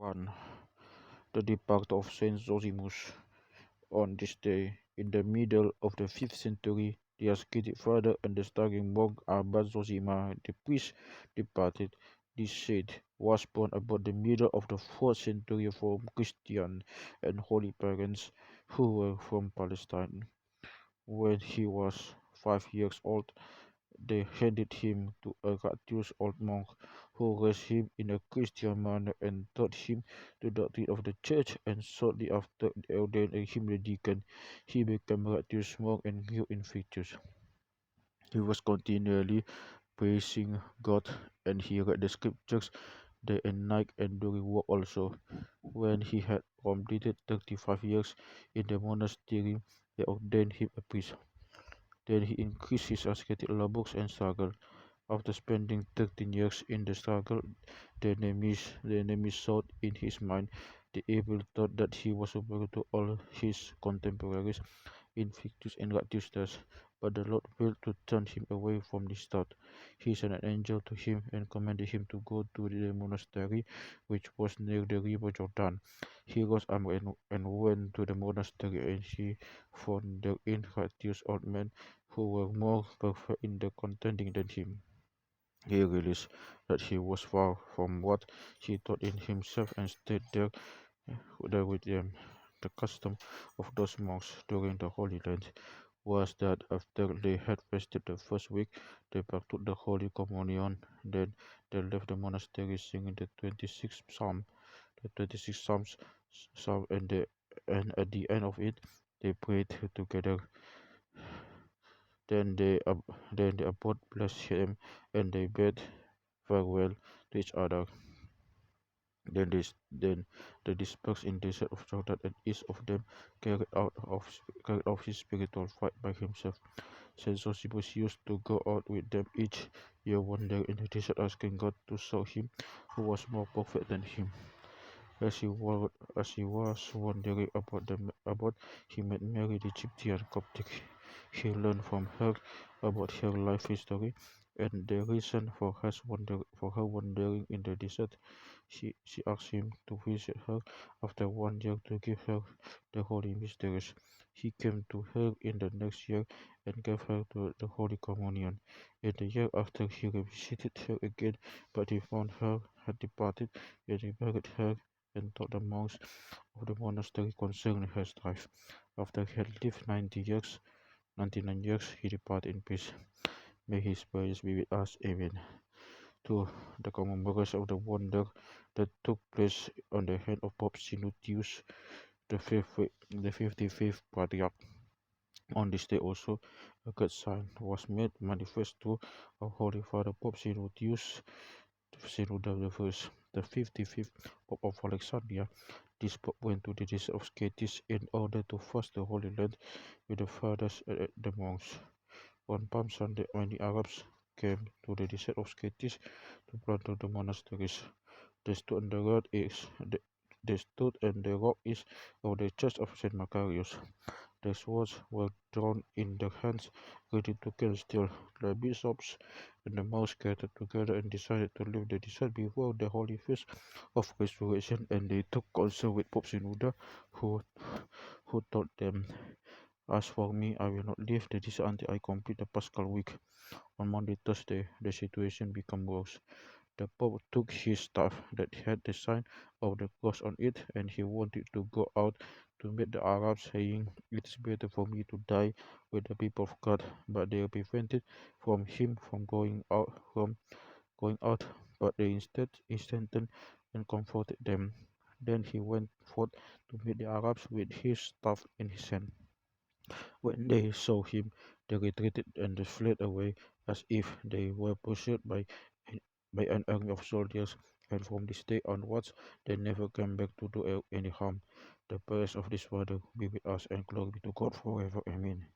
1. The departure of Saint Zosimus. On this day, in the middle of the 5th century, the ascetic father and the starring monk Abbat Zocima, the priest, departed. This saint was born about the middle of the 4th century from Christian and holy parents who were from Palestine. When he was 5 years old, they handed him to a righteous old monk, who raised him in a Christian manner and taught him the doctrine of the church, and shortly after they ordained him the deacon. He became a righteous monk and grew in virtues. He was continually praising God, and he read the scriptures day and night and during work also. When he had completed 35 years in the monastery, they ordained him a priest. Then he increased his ascetic labors and struggle. After spending 13 years in the struggle, the enemy sought in his mind the evil thought that he was superior to all his contemporaries in virtues and righteousness, but the Lord willed to turn him away from this thought. He sent an angel to him and commanded him to go to the monastery which was near the river Jordan. He rose up and went to the monastery, and he found therein righteous old men who were more perfect in the contending than him. He realized that he was far from what he thought in himself and stayed there with them. The custom of those monks during the Holy Land was that after they had fasted the first week, they partook the Holy Communion. Then they left the monastery singing the 26th Psalm, and at the end of it, they prayed together. Then they both blessed him, and they bade farewell to each other. Then they dispersed in the desert of Jordan, and each of them carried out his spiritual fight by himself. Saint Zosimus used to go out with them each year, wandering in the desert, asking God to show him who was more perfect than him. As he was wandering about, he met Mary the Egyptian Coptic. He learned from her about her life history and the reason for her wandering in the desert. She asked him to visit her after 1 year to give her the holy mysteries. He came to her in the next year and gave her the Holy Communion. In the year after, he revisited her again, but he found her had departed, and he buried her and taught the monks of the monastery concerning her life. After he had lived 99 years, he departed in peace. May his prayers be with us. Amen. 2. The Commemoration of the wonder that took place on the hand of Pope Sinuthius, the 55th Patriarch. On this day also, a great sign was made manifest to our Holy Father Pope Sinuthius, Shenouda I, the 55th Pope of Alexandria. This Pope went to the desert of Scetis in order to fast the Holy Land with the fathers and the monks. On Palm Sunday, many Arabs came to the desert of Scetis to plant the monasteries. They stood on the rock east of the church of St. Macarius. The swords were drawn in their hands, ready to kill still. The bishops and the monks gathered together and decided to leave the desert before the holy feast of resurrection, and they took counsel with Pope Sinuthius, who told them, "As for me, I will not leave the desert until I complete the Paschal week." On Monday, Thursday, the situation became worse. The Pope took his staff that had the sign of the cross on it, and he wanted to go out to meet the Arabs, saying, "It is better for me to die with the people of God." But they prevented him from going out. But they instead strengthened and comforted them. Then he went forth to meet the Arabs with his staff in his hand. When they saw him, they retreated and they fled away as if they were pursued by an army of soldiers, and from this day onwards they never came back to do any harm. The prayers of this Father be with us, and glory be to God forever. Amen.